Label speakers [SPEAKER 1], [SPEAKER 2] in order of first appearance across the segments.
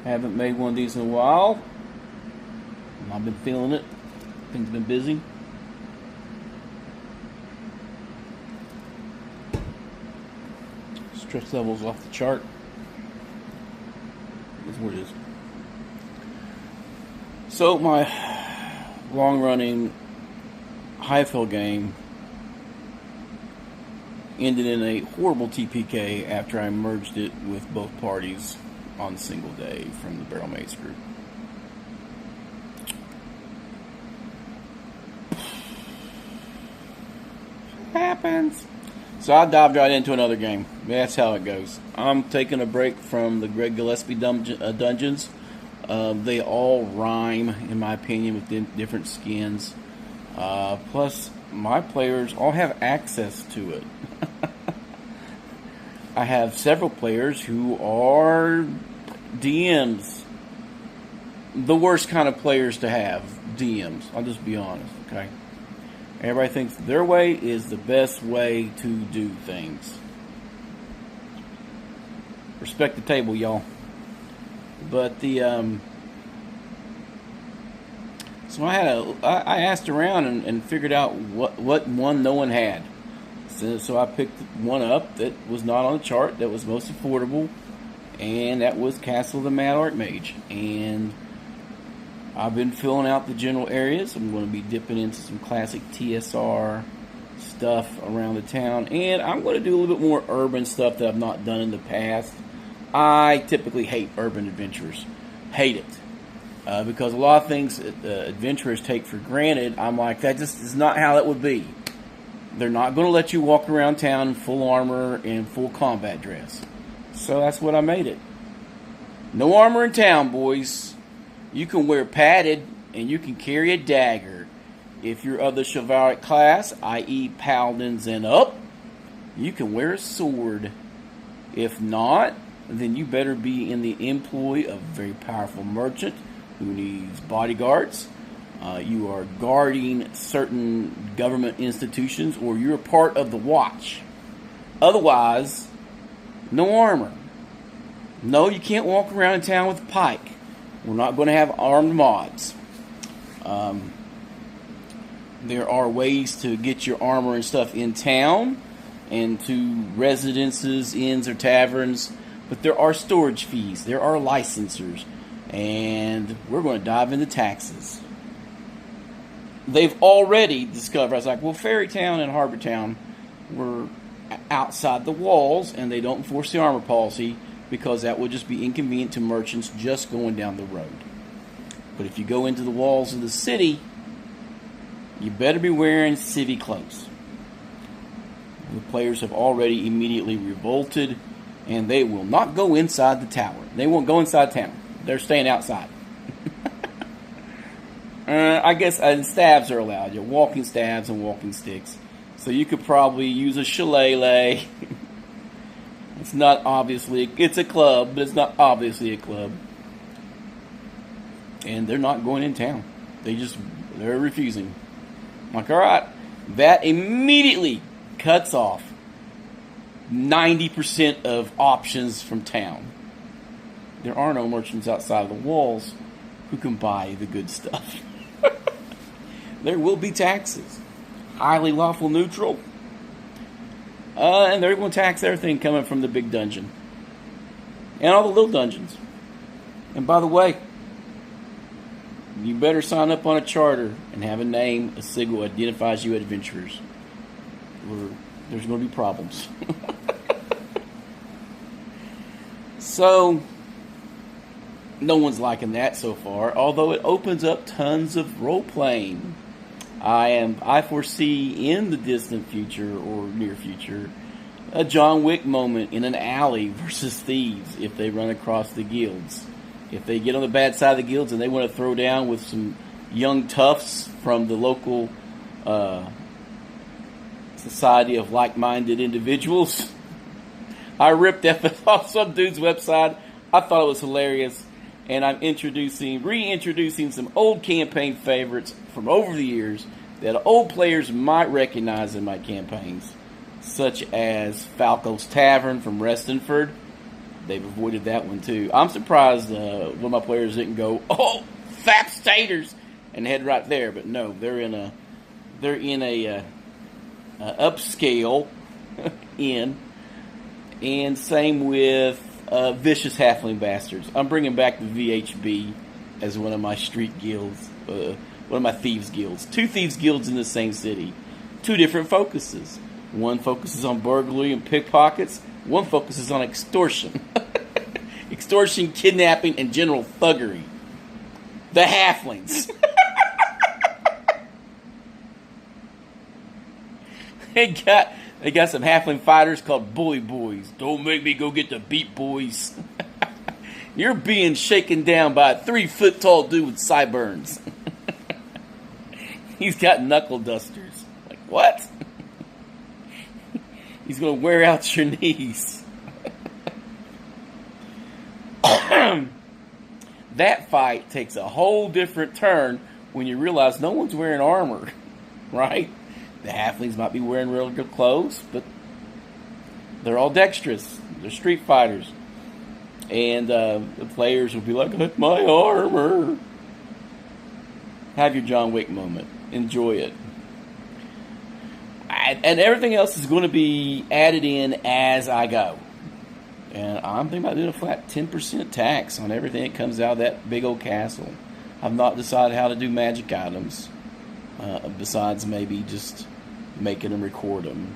[SPEAKER 1] Haven't made one of these in a while. I've been feeling it. Things have been busy. Stress levels off the chart. That's what it is. So my long-running Highfield game ended in a horrible TPK after I merged it with both parties on a single day from the Barrel Mates group. Happens. So I dived right into another game. That's how it goes. I'm taking a break from the Greg Gillespie dungeons. They all rhyme, in my opinion, with different skins. Plus, my players all have access to it. I have several players who are DMs. The worst kind of players to have, DMs. I'll just be honest, okay? Everybody thinks their way is the best way to do things. Respect the table, y'all. But so I asked around and figured out what one no one had. So I picked one up that was not on the chart, that was most affordable, and that was Castle of the Mad Archmage. And I've been filling out the general areas. I'm going to be dipping into some classic TSR stuff around the town, and I'm going to do a little bit more urban stuff that I've not done in the past. I typically hate urban adventurers. Hate it. Because a lot of things adventurers take for granted, I'm like, that just is not how it would be. They're not going to let you walk around town in full armor and full combat dress. So that's what I made it. No armor in town, boys. You can wear padded, and you can carry a dagger. If you're of the chivalric class, i.e. paladins and up, you can wear a sword. If not, then you better be in the employ of a very powerful merchant who needs bodyguards. You are guarding certain government institutions, or you're part of the watch. Otherwise, no armor. No, you can't walk around in town with a pike. We're not going to have armed mods. There are ways to get your armor and stuff in town and to residences, inns, or taverns, but there are storage fees. There are licensors, and we're going to dive into taxes. They've already discovered, I was like, well, Fairytown and Harbor Town were outside the walls, and they don't enforce the armor policy, because that would just be inconvenient to merchants just going down the road. But if you go into the walls of the city, you better be wearing city clothes. The players have already immediately revolted, and they will not go inside the tower. They won't go inside town. They're staying outside. I guess stabs are allowed. You're walking stabs and walking sticks. So you could probably use a shillelagh. It's not obviously, it's a club, but it's not obviously a club. And they're not going in town. They're refusing. I'm like, alright, that immediately cuts off 90% of options from town. There are no merchants outside of the walls who can buy the good stuff. There will be taxes. Highly lawful neutral. And they're going to tax everything coming from the big dungeon. And all the little dungeons. And by the way, you better sign up on a charter and have a name, a sigil that identifies you as adventurers. Or there's going to be problems. So, no one's liking that so far, although it opens up tons of role-playing. I foresee in the distant future or near future a John Wick moment in an alley versus thieves if they run across the guilds. If they get on the bad side of the guilds and they want to throw down with some young toughs from the local society of like-minded individuals. I ripped that off some dude's website. I thought it was hilarious. And I'm reintroducing some old campaign favorites from over the years that old players might recognize in my campaigns, such as Falco's Tavern from Restonford, they've avoided that one too. I'm surprised one of my players didn't go, oh, fap staters, and head right there. But no, they're in a upscale inn, and same with vicious halfling bastards. I'm bringing back the VHB as one of my street guilds, one of my thieves guilds. 2 thieves guilds in the same city, 2 different focuses. One focuses on burglary and pickpockets. One focuses on extortion. Extortion, kidnapping, and general thuggery. The halflings. They got some halfling fighters called bully boys. Don't make me go get the beat boys. You're being shaken down by a 3-foot-tall dude with sideburns. He's got knuckle dusters. Like, what? He's going to wear out your knees. That fight takes a whole different turn when you realize no one's wearing armor, right? The halflings might be wearing real good clothes, but they're all dexterous. They're street fighters. And the players will be like, "That's my armor." Have your John Wick moment. Enjoy it. And everything else is going to be added in as I go. And I'm thinking about doing a flat 10% tax on everything that comes out of that big old castle. I've not decided how to do magic items, besides maybe just making them record them.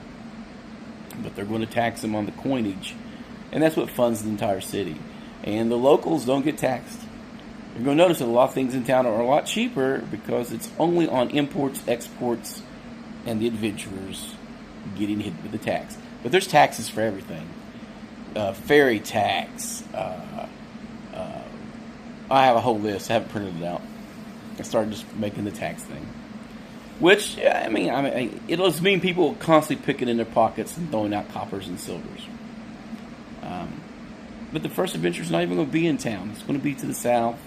[SPEAKER 1] But they're going to tax them on the coinage. And that's what funds the entire city. And the locals don't get taxed. You're going to notice that a lot of things in town are a lot cheaper because it's only on imports, exports, and the adventurers getting hit with the tax. But there's taxes for everything. Ferry tax. I have a whole list. I haven't printed it out. I started just making the tax thing. Which, I mean, it does mean people constantly picking in their pockets and throwing out coppers and silvers. But the first adventure's not even going to be in town. It's going to be to the south.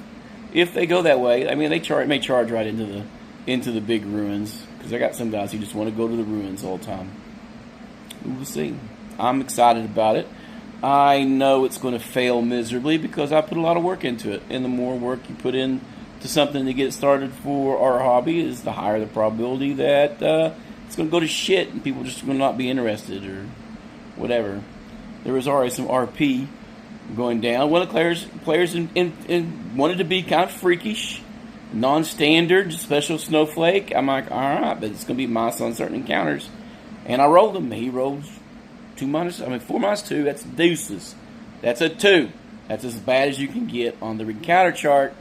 [SPEAKER 1] If they go that way, I mean, they may charge right into the big ruins. Because I got some guys who just want to go to the ruins all the time. We'll see. I'm excited about it. I know it's going to fail miserably because I put a lot of work into it. And the more work you put into something to get started for our hobby, is the higher the probability that it's going to go to shit and people just going to not be interested or whatever. There was already some RP going down. One of the players wanted to be kind of freakish, non-standard, special snowflake. I'm like, all right, but it's going to be minus on certain encounters. And I rolled him. He rolled 4 minus 2, that's deuces. That's a 2. That's as bad as you can get on the encounter chart.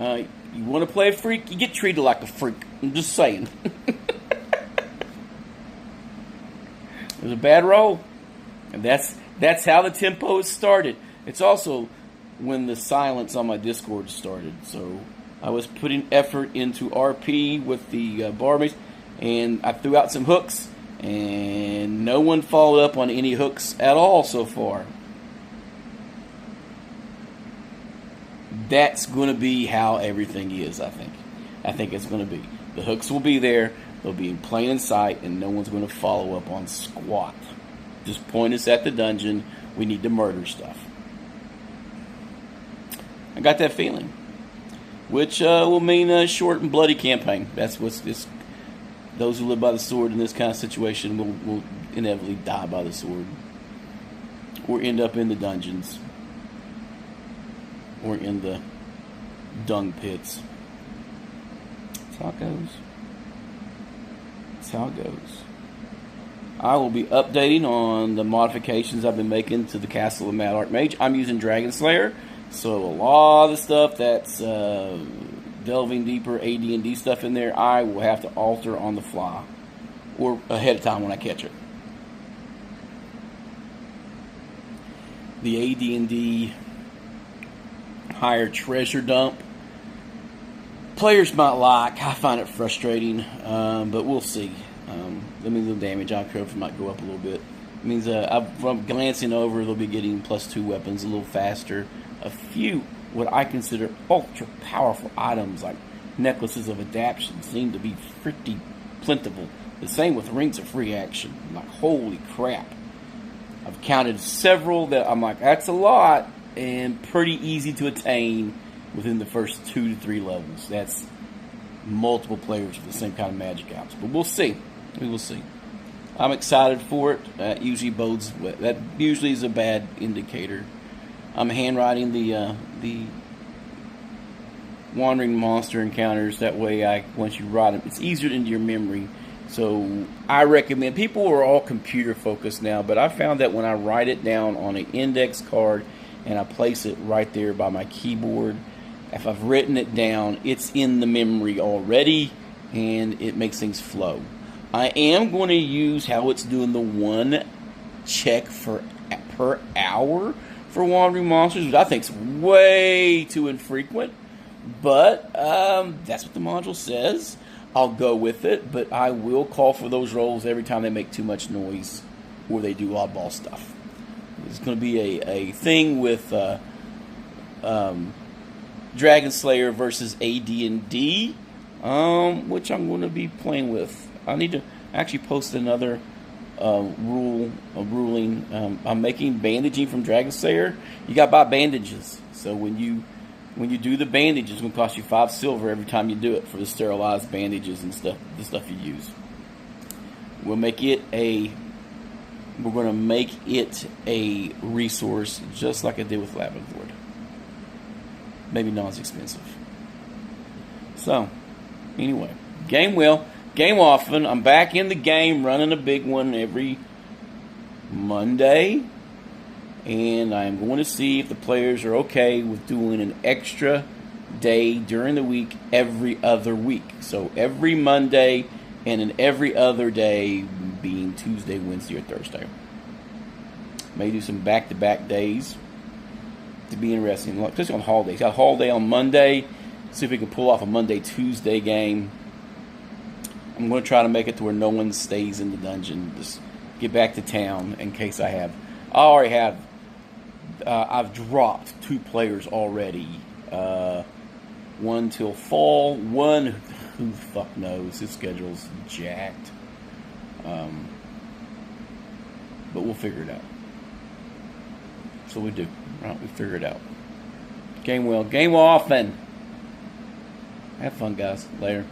[SPEAKER 1] You want to play a freak, you get treated like a freak. I'm just saying. It was a bad roll. And that's how the tempo is started. It's also when the silence on my Discord started. So I was putting effort into RP with the barmaids, and I threw out some hooks. And no one followed up on any hooks at all so far. That's going to be how everything is, I think. I think it's going to be. The hooks will be there. They'll be in plain sight, and no one's going to follow up on squat. Just point us at the dungeon. We need to murder stuff. I got that feeling. Which will mean a short and bloody campaign. That's what's this. Those who live by the sword in this kind of situation will inevitably die by the sword. Or end up in the dungeons. Or in the dung pits. That's how it goes. That's how it goes. I will be updating on the modifications I've been making to the Castle of Mad Archmage. I'm using Dragon Slayer. So a lot of the stuff that's delving deeper AD&D stuff in there, I will have to alter on the fly or ahead of time when I catch it. The AD&D higher treasure dump, players might like. I find it frustrating, but we'll see. That means the damage I cover might go up a little bit. It means from glancing over, they'll be getting +2 weapons a little faster. A few what I consider ultra powerful items like necklaces of adaptation seem to be pretty plentiful. The same with rings of free action. Like, holy crap. I've counted several that I'm like, that's a lot, and pretty easy to attain within the first 2 to 3 levels. That's multiple players with the same kind of magic apps. But we'll see. We will see. I'm excited for it. That usually is a bad indicator. I'm handwriting the wandering monster encounters. That way, once you write them, it's easier into your memory. So I recommend, people are all computer focused now, but I found that when I write it down on an index card and I place it right there by my keyboard, if I've written it down, it's in the memory already, and it makes things flow. I am going to use how it's doing the 1 check per hour for wandering monsters, which I think is way too infrequent. But that's what the module says. I'll go with it, but I will call for those rolls every time they make too much noise or they do oddball stuff. It's going to be a thing with Dragon Slayer versus AD&D, which I'm going to be playing with. I need to actually post another ruling. I'm making bandaging from Dragon Slayer. You got to buy bandages. So when you do the bandage, it's going to cost you 5 silver every time you do it for the sterilized bandages and stuff. The stuff you use. We're going to make it a resource just like I did with Lavendord. Maybe not as expensive. So, anyway, game well, game often. I'm back in the game, running a big one every Monday. And I'm going to see if the players are okay with doing an extra day during the week every other week. So every Monday and an every other day being Tuesday, Wednesday, or Thursday. May do some back-to-back days to be interesting, especially on holidays. Got a holiday on Monday. See if we can pull off a Monday-Tuesday game. I'm going to try to make it to where no one stays in the dungeon. Just get back to town in case I have. I already have. I've dropped 2 players already. One till fall. One, who the fuck knows? His schedule's jacked. But we'll figure it out. So we do. Right? We figure it out. Game well. Game often. Have fun, guys. Later.